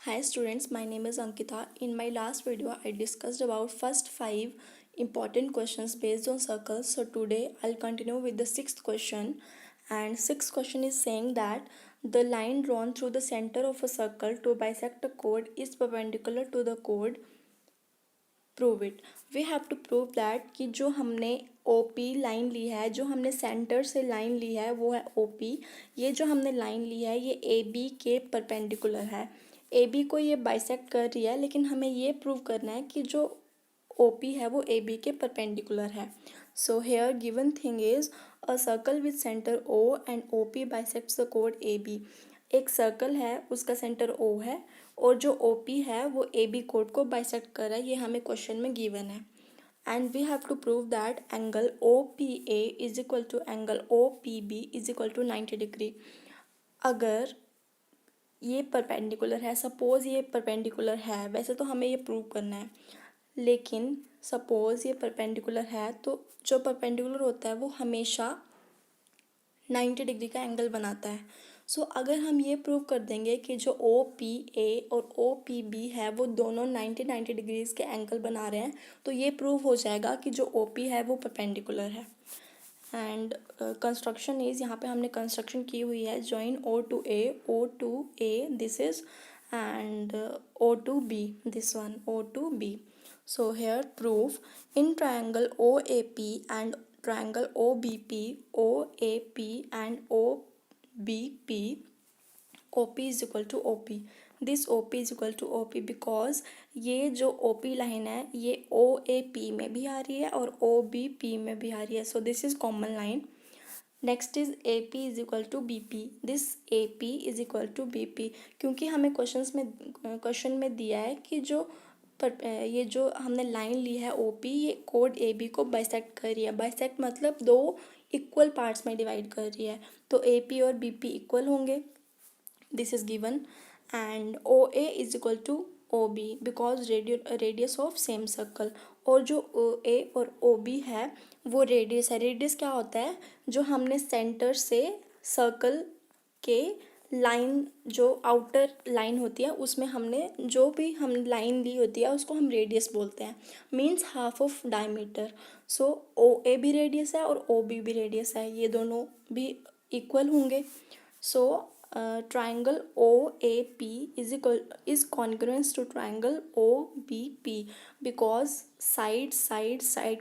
Hi students, my name is Ankita. In my last video, I discussed about first 5 important questions based on circles. So today I'll continue with the sixth question. And sixth question is saying that the line drawn through the center of a circle to bisect a chord is perpendicular to the chord. Prove it we have to prove that कि जो हमने O P line ली है, जो हमने centre से line ली है वो है ओ पी। ये जो हमने लाइन ली है ये ए बी के परपेंडिकुलर है। ए बी को ये बाइसेक्ट कर रही है, लेकिन हमें ये प्रूव करना है कि जो ओ पी है वो ए बी के परपेंडिकुलर है। So here given thing is a circle with centre O and O P bisects the कोड ए बी। एक सर्कल है, उसका सेंटर ओ है और जो ओ पी है वो ए बी कोड को बाइसेक्ट कर रहा है। ये हमें क्वेश्चन में गिवन है and we have to prove that angle O P A is equal to angle O P B is equal to 90 degree. अगर ये परपेंडिकुलर है, सपोज ये परपेंडिकुलर है, वैसे तो हमें ये प्रूव करना है, लेकिन सपोज ये परपेंडिकुलर है तो जो परपेंडिकुलर होता है वो हमेशा 90 डिग्री का एंगल बनाता है। सो अगर हम ये प्रूव कर देंगे कि जो ओ पी ए और ओ पी बी है वो दोनों 90 डिग्रीज़ के एंगल बना रहे हैं, तो ये प्रूव हो जाएगा कि जो ओ पी है वो परपेंडिकुलर है। एंड कंस्ट्रक्शन इज़, यहाँ पे हमने कंस्ट्रक्शन की हुई है, join O to A this is and O to B this one O to B. So here proof in triangle OAP and triangle OBP, OAP and OBP, OP is equal to OP. This OP is equal to OP because ये जो OP line है ये OAP में भी आ रही है और OBP में भी आ रही है. So this is common line. Next is A P is equal to B P. This A P is equal to B P, क्योंकि हमें क्वेश्चन में दिया है कि ये जो हमने लाइन ली है ओ पी, ये कोड ए बी को बाइसेक्ट कर रही है. बाइसेक्ट मतलब दो इक्वल पार्ट्स में डिवाइड कर रही है, तो ए पी और बी पी इक्वल होंगे. This is given and O A is equal to O B because radius of same circle. और जो ओ ए और ओ बी है वो रेडियस है. रेडियस क्या होता है? जो हमने सेंटर से सर्कल के लाइन, जो आउटर लाइन होती है उसमें हमने जो भी हम लाइन ली होती है उसको हम रेडियस बोलते हैं. Means half of diameter. So O A भी रेडियस है और ओ बी भी रेडियस है, ये दोनों भी इक्वल होंगे. सो triangle OAP is congruent to triangle OBP because side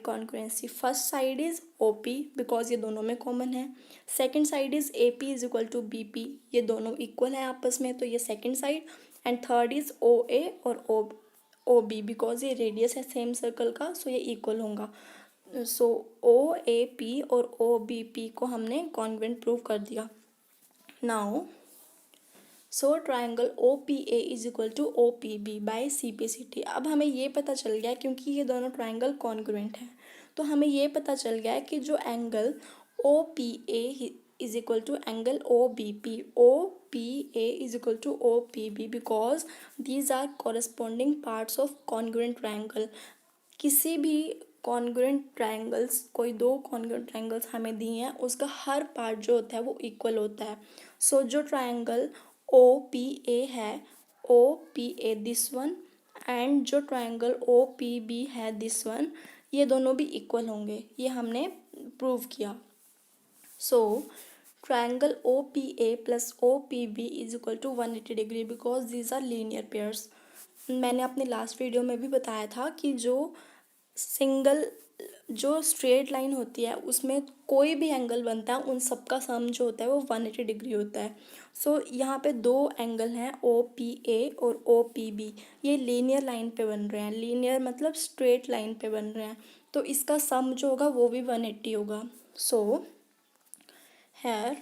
congruency. First side is OP because ये दोनों में कॉमन है. Second side is AP is equal to BP, ये दोनों इक्वल है आपस में, तो ये second side. And third is OA और OB बिकॉज ये रेडियस है सेम सर्कल का, सो ये इक्वल होगा. सो OAP और OBP को हमने कॉन्ग्रुएंट प्रूव कर दिया. Now so triangle O P A is equal to O P B by C P C T. अब हमें ये पता चल गया, क्योंकि ये दोनों ट्राइंगल कॉन्ग्रुएंट हैं, तो हमें ये पता चल गया है कि जो angle O P A is equal to angle O B P. O P A is equal to O P B because these are corresponding parts of congruent triangle. किसी भी कॉन्ग्रुएंट ट्राइंगल्स, कोई दो कॉन्ग्रुएंट ट्राइंगल्स हमें दिए हैं, उसका हर part जो होता है वो इक्वल होता है. सो जो ट्राइंगल ओ पी ए है, O P A this one, and जो ट्राइंगल ओ पी बी है दिस वन, ये दोनों भी इक्वल होंगे. ये हमने प्रूव किया. So triangle O P A plus O P B is equal to 180 degree because these are linear pairs. मैंने अपने लास्ट वीडियो में भी बताया था कि जो स्ट्रेट लाइन होती है उसमें कोई भी एंगल बनता है, उन सब का सम जो होता है वो 180 डिग्री होता है. सो यहाँ पे दो एंगल हैं ओ पी ए और ओ पी बी, ये लीनियर लाइन पे बन रहे हैं. लीनियर मतलब स्ट्रेट लाइन पे बन रहे हैं, तो इसका सम जो होगा वो भी 180 होगा. सो हैर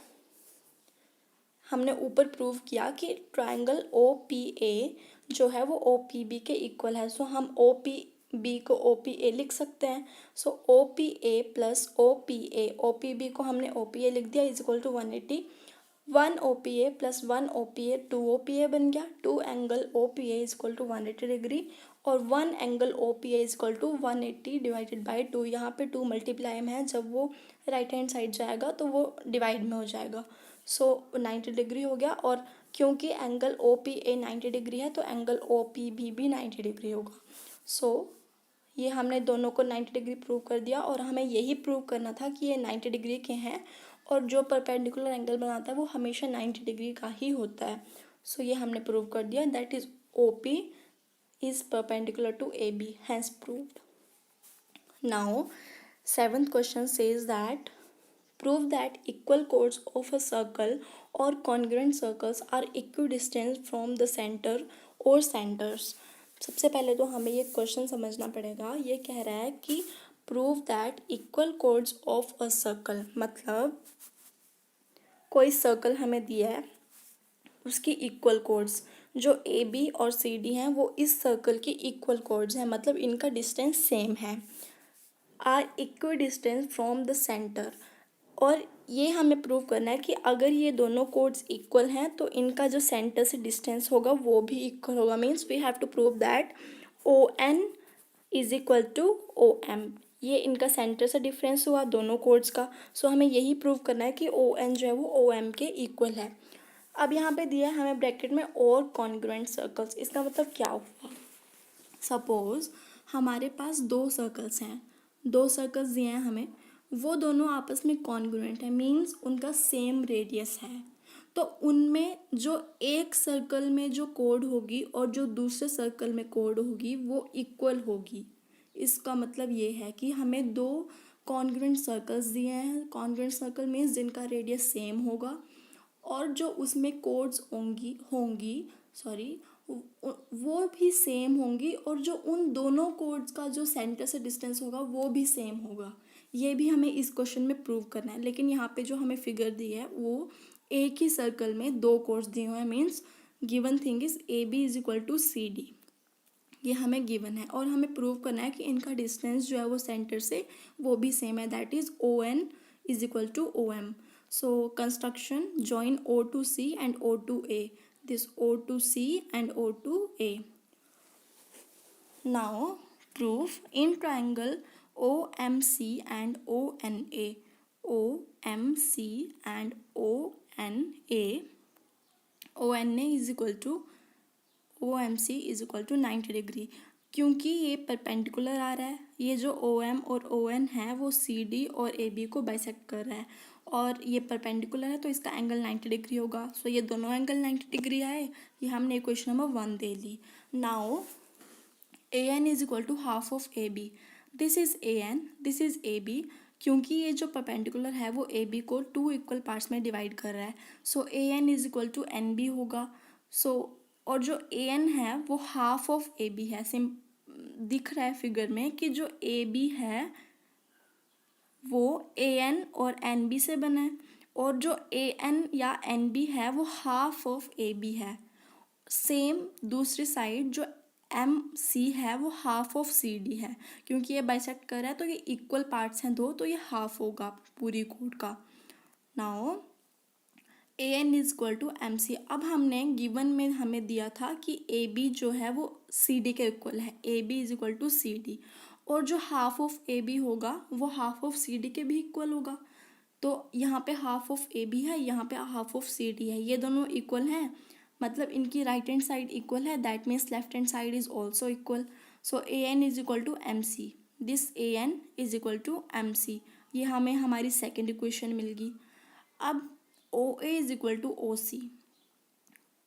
हमने ऊपर प्रूव किया कि ट्राइंगल ओ पी ए जो है वो ओ पी बी के इक्वल है. सो हम ओ पी बी को ओ पी ए लिख सकते हैं. So O P A plus O P B को हमने ओ पी ए लिख दिया is equal to 180. 1 O P A plus 1 O P A 2 O P A बन गया. 2 angle O P A is equal to 180 degree और 1 angle O P A is equal to 180 divided by 2. यहाँ पे 2 multiply में है, जब वो right hand side जाएगा तो वो डिवाइड में हो जाएगा. सो 90 डिग्री हो गया और क्योंकि angle O P A 90 degree है तो एंगल ओ पी बी भी 90 डिग्री होगा। सो ये हमने दोनों को 90 डिग्री प्रूव कर दिया और हमें यही प्रूव करना था कि ये 90 डिग्री के हैं और जो परपेंडिकुलर एंगल बनाता है वो हमेशा 90 डिग्री का ही होता है। सो ये हमने प्रूव कर दिया, that is O P is perpendicular to A B, hence proved. Now, seventh question says that prove that equal chords of a circle or congruent circles are equidistant from the center or centers. सबसे पहले तो हमें ये question समझना पड़ेगा। ये कह रहा है कि prove that equal codes of a circle, मतलब कोई सर्कल हमें दिया है, उसकी इक्वल कोड्स जो ए बी और सी डी हैं वो इस सर्कल की इक्वल कोड्स हैं, मतलब इनका डिस्टेंस सेम है, are equidistance from the centre. और ये हमें प्रूव करना है कि अगर ये दोनों कोड्स इक्वल हैं तो इनका जो सेंटर से डिस्टेंस होगा वो भी इक्वल होगा। Means we have to prove that O N is equal to O M. ये इनका सेंटर से डिफरेंस हुआ दोनों कोड्स का। सो हमें यही प्रूव करना है कि ओ एन जो है वो ओ एम के इक्वल है। अब यहाँ पे दिया है हमें ब्रैकेट में और कॉन्ग्रुएंट सर्कल्स। इसका मतलब क्या हुआ? सपोज हमारे पास दो सर्कल्स हैं, दो सर्कल्स दिए हैं हमें, वो दोनों आपस में कॉन्ग्रुएंट है, मीन्स उनका सेम रेडियस है। तो उनमें जो एक सर्कल में जो कोड होगी और जो दूसरे सर्कल में कोड होगी वो इक्वल होगी। इसका मतलब ये है कि हमें दो कॉन्ग्रुएंट सर्कल्स दिए हैं। कॉन्ग्रुएंट सर्कल मीन्स जिनका रेडियस सेम होगा और जो उसमें कोड्स होंगी सॉरी वो भी सेम होंगी और जो उन दोनों कोड्स का जो सेंटर से डिस्टेंस होगा वो भी सेम होगा। ये भी हमें इस क्वेश्चन में प्रूव करना है। लेकिन यहाँ पे जो हमें फिगर दी है वो एक ही सर्कल में दो कोड्स दिए हुए हैं, means given thing is A B is equal to C D. ये हमें गिवन है और हमें प्रूव करना है कि इनका डिस्टेंस जो है वो सेंटर से वो भी सेम है, that is O N is equal to O M. So construction join O to C and O to A, this O to C and O to A. Now prove in triangle OMC and ONA, OMC and ONA, ONA is equal to OMC is equal to 90 degree. क्योंकि ये perpendicular आ रहा है, ये जो OM और ON है वो CD और AB को बाइसेक्ट कर रहा है और ये परपेंडिकुलर है तो इसका एंगल 90 डिग्री होगा। सो ये दोनों एंगल 90 डिग्री आए। ये हमने क्वेश्चन नंबर 1 दे ली। Now AN is equal to half of AB, this is AN, this is AB। क्योंकि ये जो परपेंडिकुलर है वो AB को टू इक्वल पार्ट्स में डिवाइड कर रहा है, so AN is equal to NB होगा। सो और जो AN है वो हाफ ऑफ AB है। सिम दिख रहा है फिगर में कि जो AB है वो AN और NB से बना है और जो AN या NB है वो हाफ ऑफ AB है। सेम दूसरी साइड जो MC है वो हाफ ऑफ CD है। क्योंकि ये बाइसेक्ट कर रहा है तो ये इक्वल पार्ट्स हैं दो, तो ये हाफ होगा पूरी कोड का। Now AN is equal to MC। अब हमने गिवन में हमें दिया था कि AB जो है वो CD के इक्वल है, AB is equal to CD, और जो हाफ ऑफ AB होगा वो हाफ ऑफ CD के भी इक्वल होगा। तो यहाँ पे हाफ ऑफ AB है, यहाँ पे हाफ ऑफ CD है, ये दोनों इक्वल हैं, मतलब इनकी राइट हैंड साइड इक्वल है, that means left hand side is also equal. So AN is equal to MC, this AN is equal to MC। ये हमें हमारी सेकेंड इक्वेशन मिल गई। अब OA is equal to OC,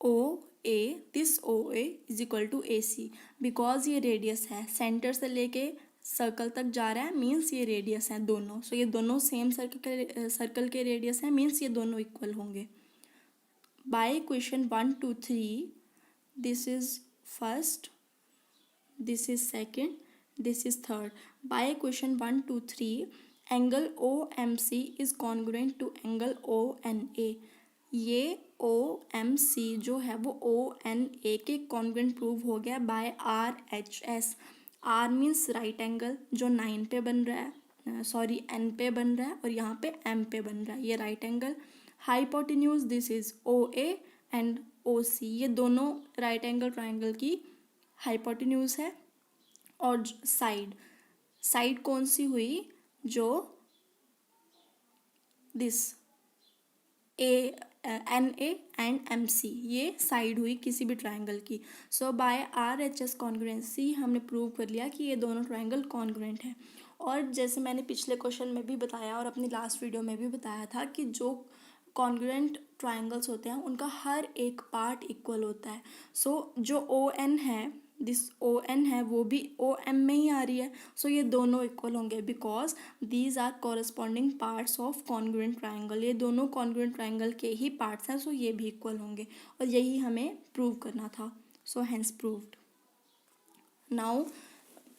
OA this OA is equal to AC, because ये radius है, centre से लेके circle तक जा रहा है, मीन्स ये रेडियस है दोनों। सो ये दोनों सेम सर्कल के रेडियस हैं, मीन्स ये दोनों इक्वल होंगे। By equation 1 2 3, this is first, this is second, this is third. By equation 1 2 3, angle OMC is congruent to angle ONA। ये OMC जो है वो ONA के congruent प्रूव हो गया by RHS। R means right angle जो 9 पे बन रहा है, सॉरी N पे बन रहा है और यहाँ पे M पे बन रहा है, ये right angle. Hypotenuse this is OA and OC, ये दोनों राइट एंगल ट्राइंगल की हाइपोटेन्यूज है। और साइड कौन सी हुई, जो दिस NA एंड MC, ये साइड हुई किसी भी ट्राइंगल की. सो बाय RHS कॉन्ग्रुएंसी हमने प्रूव कर लिया कि ये दोनों ट्राइंगल कॉन्ग्रुएंट हैं. और जैसे मैंने पिछले क्वेश्चन में भी बताया और अपनी लास्ट वीडियो में भी बताया था कि जो कॉन्ग्रुएंट ट्राइंगल्स होते हैं उनका हर एक पार्ट इक्वल होता है. सो जो ON है, दिस ON है, वो भी OM में ही आ रही है. सो ये दोनों इक्वल होंगे because these are corresponding parts of congruent triangle. ये दोनों कॉन्ग्रुएंट ट्राइंगल के ही पार्ट्स हैं. सो ये भी इक्वल होंगे और यही हमें प्रूव करना था. So hence proved. Now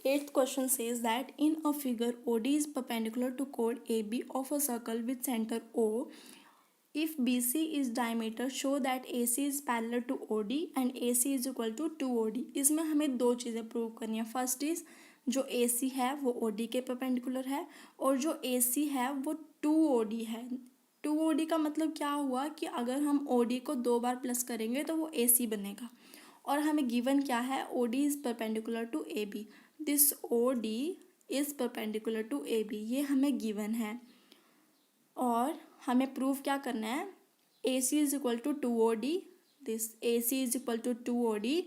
eighth question says that in a figure OD is perpendicular to chord AB of a circle with center O. If BC is diameter, show that AC is parallel to OD and AC is equal to 2OD. इसमें हमें दो चीज़ें prove करनी है. First is जो AC है वो OD के परपेंडिकुलर है और जो AC है वो 2OD है. 2OD का मतलब क्या हुआ कि अगर हम OD को दो बार प्लस करेंगे तो वो AC बनेगा. और हमें गिवन क्या है, OD is perpendicular to AB. This OD is perpendicular to AB, ये हमें गिवन है. और हमें प्रूव क्या करना है, AC is equal to 2OD. This AC is equal to 2OD.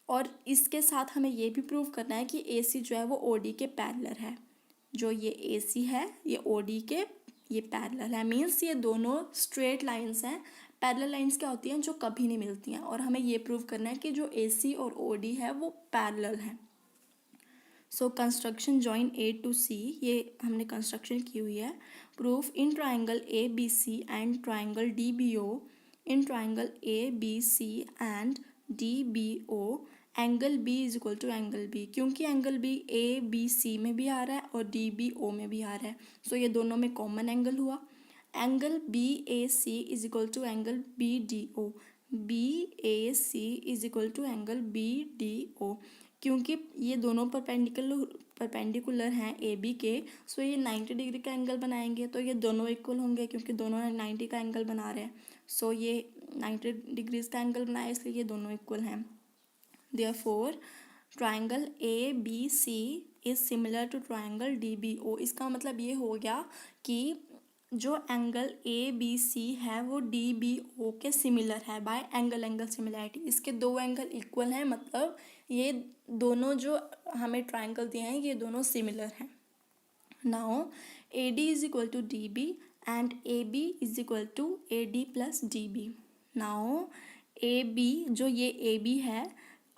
और इसके साथ हमें ये भी प्रूव करना है कि AC जो है वो OD के पैरेलल है. जो ये AC है ये OD के ये पैरेलल है. मीन्स ये दोनों स्ट्रेट लाइंस हैं. पैरेलल लाइंस क्या होती हैं, जो कभी नहीं मिलती हैं. और हमें ये प्रूव करना है कि जो AC और OD है वो पैरेलल हैं. So construction join A to C, ये हमने कंस्ट्रक्शन की हुई है. Proof in triangle ABC and triangle DBO, in triangle ABC and DBO angle B is equal to angle B. क्योंकि एंगल B ABC में भी आ रहा है और DBO में भी आ रहा है. सो ये दोनों में कॉमन एंगल हुआ. Angle BAC is equal to angle BDO. BAC is equal to angle BDO. क्योंकि ये दोनों परपेंडिकुलर हैं AB के. सो ये 90 डिग्री का एंगल बनाएंगे तो ये दोनों इक्वल होंगे क्योंकि दोनों 90 का एंगल बना रहे हैं. सो ये 90 डिग्रीज का एंगल बनाया इसलिए ये दोनों इक्वल हैं. Therefore triangle ABC is similar to triangle DBO. इसका मतलब ये हो गया कि जो एंगल ABC है वो DBO के सिमिलर है बाय एंगल सिमिलैरिटी. इसके दो एंगल इक्वल हैं, मतलब ये दोनों जो हमें ट्राइंगल दिए हैं ये दोनों सिमिलर हैं. Now AD is equal to DB and AB is equal to AD plus DB. Now AB, जो ये AB है,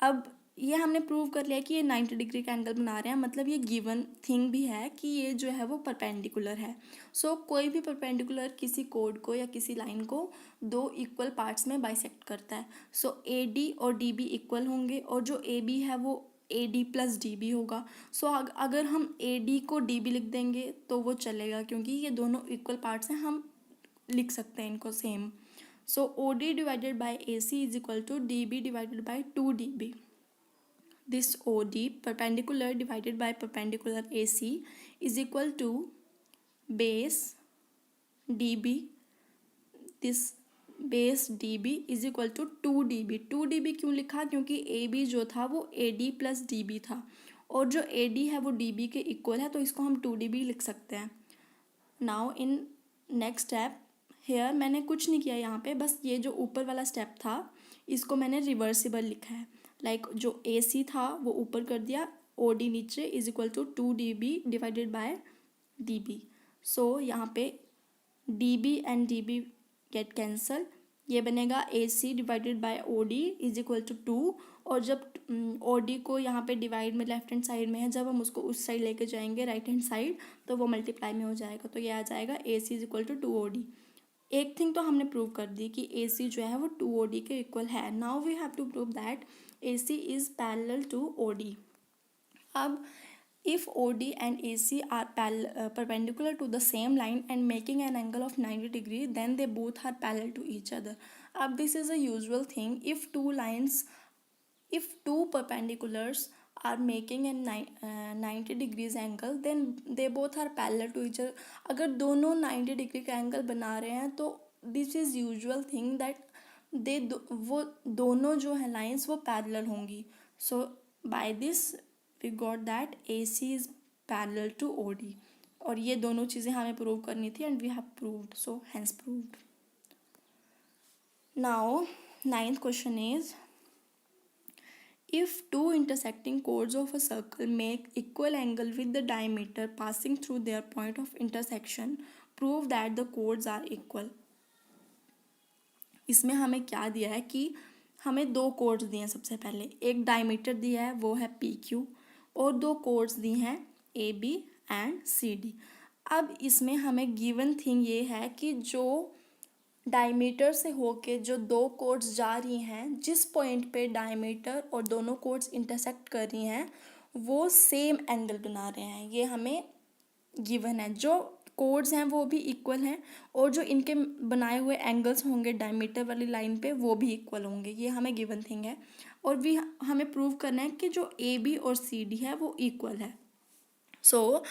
अब ये हमने प्रूव कर लिया कि ये 90 डिग्री का एंगल बना रहे हैं. मतलब ये गिवन थिंग भी है कि ये जो है वो परपेंडिकुलर है. सो कोई भी परपेंडिकुलर किसी कोड को या किसी लाइन को दो इक्वल पार्ट्स में बाइसेक्ट करता है. सो AD और DB इक्वल होंगे और जो AB है वो AD प्लस DB होगा. सो अगर हम AD को DB लिख देंगे तो वो चलेगा क्योंकि ये दोनों इक्वल पार्ट्स हैं, हम लिख सकते हैं इनको same. So OD divided by AC is equal to DB divided by 2DB. This OD perpendicular divided by perpendicular AC is equal to base DB. This base DB is equal to 2DB. 2DB क्यों लिखा, क्योंकि AB जो था वो AD plus DB था और जो AD है वो DB के इक्वल है तो इसको हम 2DB लिख सकते हैं. Now in next step here मैंने कुछ नहीं किया यहाँ पे, बस ये जो ऊपर वाला स्टेप था इसको मैंने रिवर्सिबल लिखा है. लाइक जो AC था वो ऊपर कर दिया, OD नीचे is equal to 2DB divided by DB. So यहाँ पे DB and DB get cancel. ये बनेगा AC divided by OD is equal to 2. और जब OD को यहाँ पे डिवाइड में लेफ्ट हैंड साइड में है, जब हम उसको उस साइड लेके जाएंगे राइट हैंड साइड तो वो मल्टीप्लाई में हो जाएगा. तो ये आ जाएगा AC is equal to 2OD. एक थिंग तो हमने प्रूव कर दी कि AC जो है वो 2OD के इक्वल है. Now we have to prove that AC is parallel to OD. अब if OD and AC are perpendicular to the same line and making an angle of 90 degree, then they both are parallel to each other. अब this is a usual thing. If two perpendiculars are making a 90 degrees angle, then they both are parallel to each other. अगर दोनों 90 degree का angle बना रहे हैं तो this is usual thing that वो दोनों जो है लाइंस वो पैरेलल होंगी. So by this we got that AC is parallel to OD. और ये दोनों चीज़ें हमें प्रूव करनी थी and we have proved. So hence proved. Now, ninth question is, if two intersecting chords of a circle make equal angle with the diameter passing through their point of intersection, prove that the chords are equal. इसमें हमें क्या दिया है कि हमें दो chords दिए हैं. सबसे पहले एक डायमीटर दिया है, वो है पी क्यू, और दो कोड्स दिए हैं A B and C D. अब इसमें हमें गिवन थिंग ये है कि जो डायमीटर से होके जो दो कोड्स जा रही हैं, जिस पॉइंट पे डायमीटर और दोनों कोड्स इंटरसेक्ट कर रही हैं, वो सेम एंगल बना रहे हैं. ये हमें गिवन है. जो कोड्स हैं वो भी इक्वल हैं, और जो इनके बनाए हुए एंगल्स होंगे डायमीटर वाली लाइन पे वो भी इक्वल होंगे. ये हमें गिवन थिंग है. और भी हमें प्रूव करना है कि जो ए बी और सी डी है वो इक्वल है. सो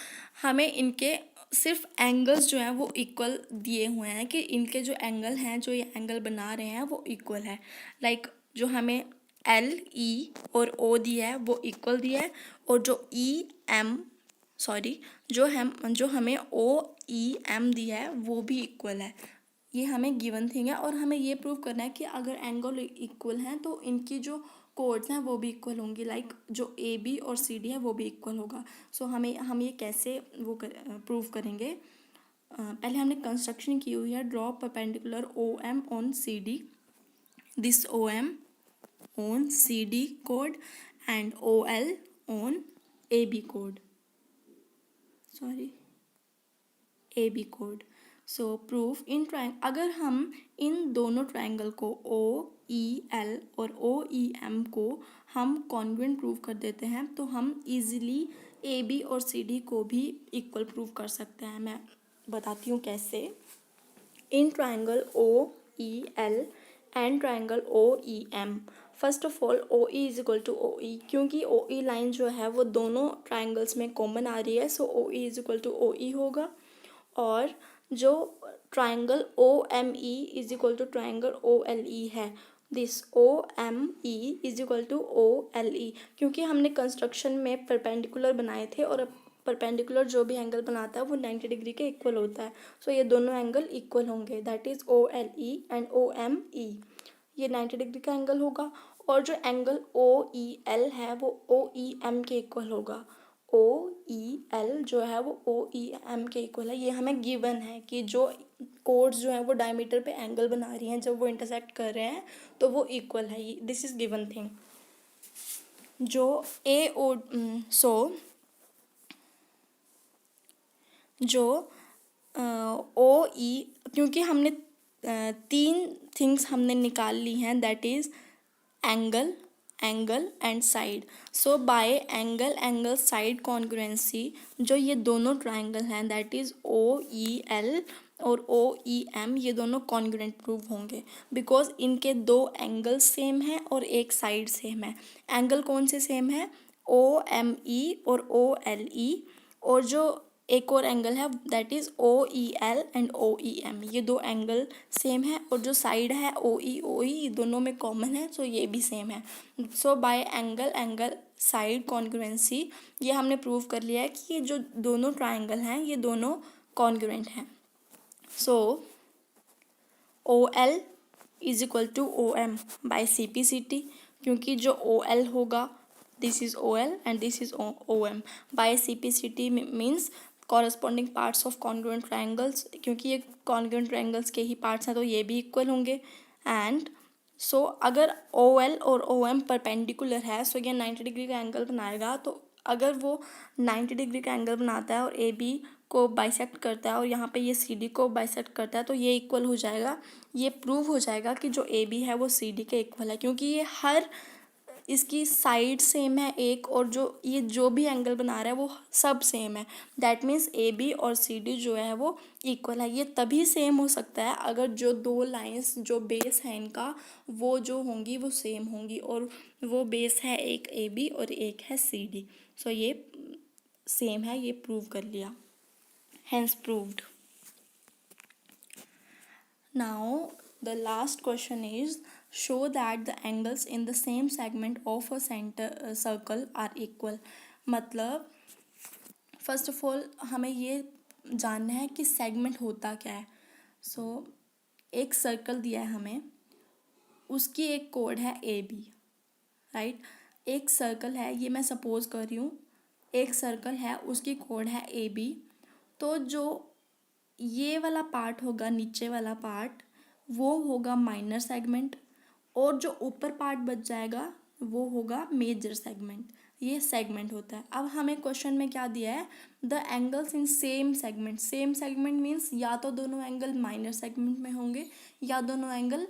हमें इनके सिर्फ एंगल्स जो हैं वो इक्वल दिए हुए हैं, कि इनके जो एंगल हैं, जो ये एंगल बना रहे हैं वो इक्वल है. लाइक जो हमें एल ई और ओ दिया है वो इक्वल दिया है, और जो ई एम जो हमें ओ ई एम दिया है वो भी इक्वल है. ये हमें गिवन थिंग है. और हमें ये प्रूव करना है कि अगर एंगल इक्वल हैं तो इनकी जो कोड्स हैं वो भी इक्वल होंगी. लाइक जो ए बी और सी डी है वो भी इक्वल होगा. सो हम ये कैसे प्रूव करेंगे. पहले हमने कंस्ट्रक्शन की हुई है. Draw perpendicular O M on C D. This O M on C D code and O L on A B code. A B code. So proof in अगर हम इन दोनों ट्राइंगल को ओ ई एल और O E M को हम congruent prove कर देते हैं तो हम इजीली ए बी और सी डी को भी इक्वल प्रूव कर सकते हैं. मैं बताती हूँ कैसे. In triangle O E L and triangle O E M, first of all O E is equal to O E, क्योंकि ओ ई लाइन जो है वो दोनों ट्राइंगल्स में कॉमन आ रही है. So O E is equal to O E होगा. और जो triangle O M E is equal to triangle O L E है, this O M E is equal to O L E, क्योंकि हमने कंस्ट्रक्शन में परपेंडिकुलर बनाए थे, और परपेंडिकुलर जो भी एंगल बनाता है वो 90 डिग्री के इक्वल होता है. सो ये दोनों एंगल इक्वल होंगे. That is O L E and O M E. ये 90 डिग्री का एंगल होगा. और जो एंगल ओ ई एल है वो ओ ई एम के इक्वल होगा. ओ ई एल जो है वो ओ ई एम के इक्वल है. ये हमें गिवन है कि जो कोड्स जो हैं वो डायमीटर पे एंगल बना रही हैं, जब वो इंटरसेक्ट कर रहे हैं तो वो इक्वल है. This is given thing. जो ए ओ जो ओ ई, क्योंकि हमने तीन थिंग्स हमने निकाल ली हैं, that is angle and side. So by angle side congruency जो ये दोनों ट्राइंगल हैं, that is O E L और ओ ई एम, ये दोनों कॉन्ग्रुएंट प्रूव होंगे बिकॉज इनके दो एंगल सेम हैं और एक साइड सेम है. एंगल कौन से सेम है? ओ एम ई और ओ एल ई. और जो एक और एंगल है that is O E L and O E M, ये दो एंगल सेम है. और जो साइड है ओ ई दोनों में कॉमन है, सो ये भी सेम है. सो बाय एंगल साइड कॉन्ग्रुएंसी ये हमने प्रूव कर लिया है कि ये जो दोनों ट्राइंगल हैं ये दोनों कॉन्ग्रुएंट हैं. So O L is equal to O M by C P C T, क्योंकि जो ओ एल होगा this is O L and this is O M. By C P C T means corresponding parts of congruent triangles, क्योंकि ये congruent triangles के ही parts हैं तो ये भी इक्वल होंगे. एंड सो अगर ओ एल और ओ एम परपेंडिकुलर है, सो ये 90 डिग्री का एंगल बनाएगा. तो अगर वो 90 डिग्री का एंगल बनाता है और ए बी को बाइसेक्ट करता है और यहाँ पे ये सी डी को बाइसेक्ट करता है, तो ये इक्वल हो जाएगा. ये प्रूव हो जाएगा कि जो ए बी है वो सी डी के इक्वल है, क्योंकि ये हर इसकी साइड सेम है एक, और जो भी एंगल बना रहा है वो सब सेम है. दैट मीन्स ए बी और सी डी जो है वो इक्वल है. ये तभी सेम हो सकता है अगर जो दो लाइंस जो बेस है इनका वो जो होंगी वो सेम होंगी, और वो बेस है एक ए बी और एक है सी डी. सो ये सेम है, ये प्रूव कर लिया. Hence proved. Now the last question is, show that the angles in the same segment of a circle are equal. मतलब फर्स्ट ऑफ ऑल हमें ये जानना है कि सेगमेंट होता क्या है. सो एक सर्कल दिया है हमें उसकी एक कोड है ए बी, राइट। एक सर्कल है, ये मैं सपोज कर रही हूँ, एक सर्कल है उसकी कोड है ए बी। तो जो ये वाला पार्ट होगा, नीचे वाला पार्ट, वो होगा माइनर सेगमेंट, और जो ऊपर पार्ट बच जाएगा वो होगा मेजर सेगमेंट। ये सेगमेंट होता है। अब हमें क्वेश्चन में क्या दिया है, the angles in same segment. Same segment means या तो दोनों एंगल माइनर सेगमेंट में होंगे या दोनों एंगल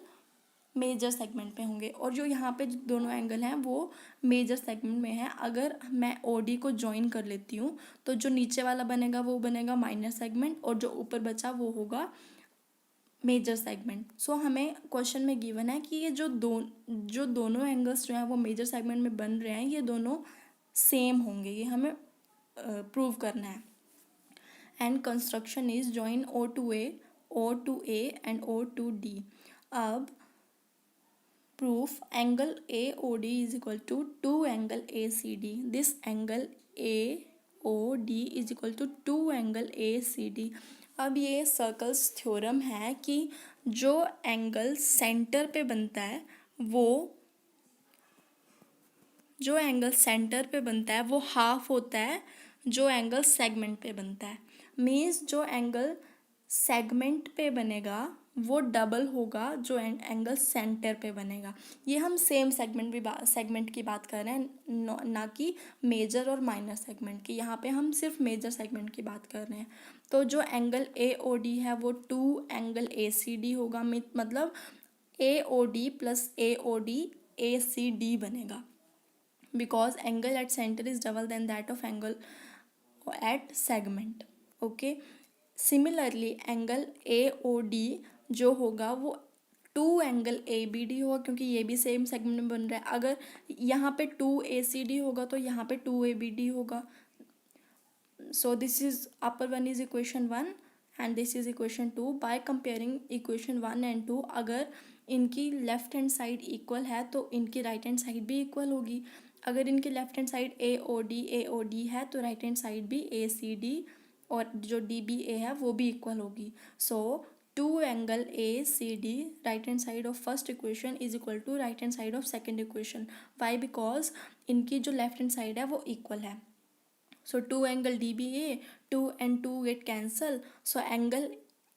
मेजर सेगमेंट में होंगे, और जो यहाँ पे दोनों एंगल हैं वो मेजर सेगमेंट में है। अगर मैं ओडी को ज्वाइन कर लेती हूँ तो जो नीचे वाला बनेगा वो बनेगा माइनर सेगमेंट, और जो ऊपर बचा वो होगा मेजर सेगमेंट। सो हमें क्वेश्चन में गिवन है कि ये जो दोनों एंगल्स जो हैं वो मेजर सेगमेंट में बन रहे हैं, ये दोनों सेम होंगे, ये हमें प्रूव करना है। And construction is join O to A and O to D. अब proof angle AOD is equal to 2 angle ACD. This angle AOD is equal to 2 angle ACD. अब ये सर्कल्स थ्योरम है कि जो एंगल सेंटर पे बनता है वो हाफ होता है जो एंगल सेगमेंट पे बनता है। मीन्स जो एंगल सेगमेंट पे बनेगा वो डबल होगा जो एंगल सेंटर पे बनेगा। ये हम सेम सेगमेंट की बात कर रहे हैं, ना कि मेजर और माइनर सेगमेंट की। यहाँ पे हम सिर्फ मेजर सेगमेंट की बात कर रहे हैं। तो जो एंगल ए ओ डी है वो 2 एंगल ए सी डी होगा, मतलब A O D plus A O D A C D बनेगा, because angle at center is double than that of angle at segment. Okay, similarly angle A O D जो होगा वो 2 angle A B D होगा, क्योंकि ये भी same segment में बन रहा है। अगर यहाँ पे 2 ए सी डी होगा तो यहाँ पे 2 ए बी डी होगा। So this is upper one is equation 1 and this is equation 2। By comparing equation 1 and 2, अगर इनकी लेफ्ट हैंड साइड इक्वल है तो इनकी राइट हैंड साइड भी इक्वल होगी। अगर इनकी लेफ्ट हैंड साइड ए ओ डी है तो राइट हैंड साइड भी ए सी डी और जो डी बी ए है वो भी इक्वल होगी। So 2 angle A C D right hand side of first equation is equal to right hand side of second equation. Why? Because इनकी जो लेफ्ट हैंड साइड है वो इक्वल है। So 2 angle DBA, 2 and 2 get cancel. So angle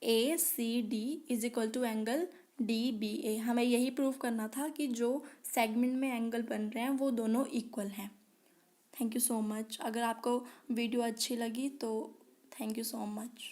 ACD is equal to angle DBA. हमें यही prove करना था कि जो सेगमेंट में एंगल बन रहे हैं वो दोनों इक्वल हैं। Thank you so much. अगर आपको वीडियो अच्छी लगी तो थैंक यू सो मच।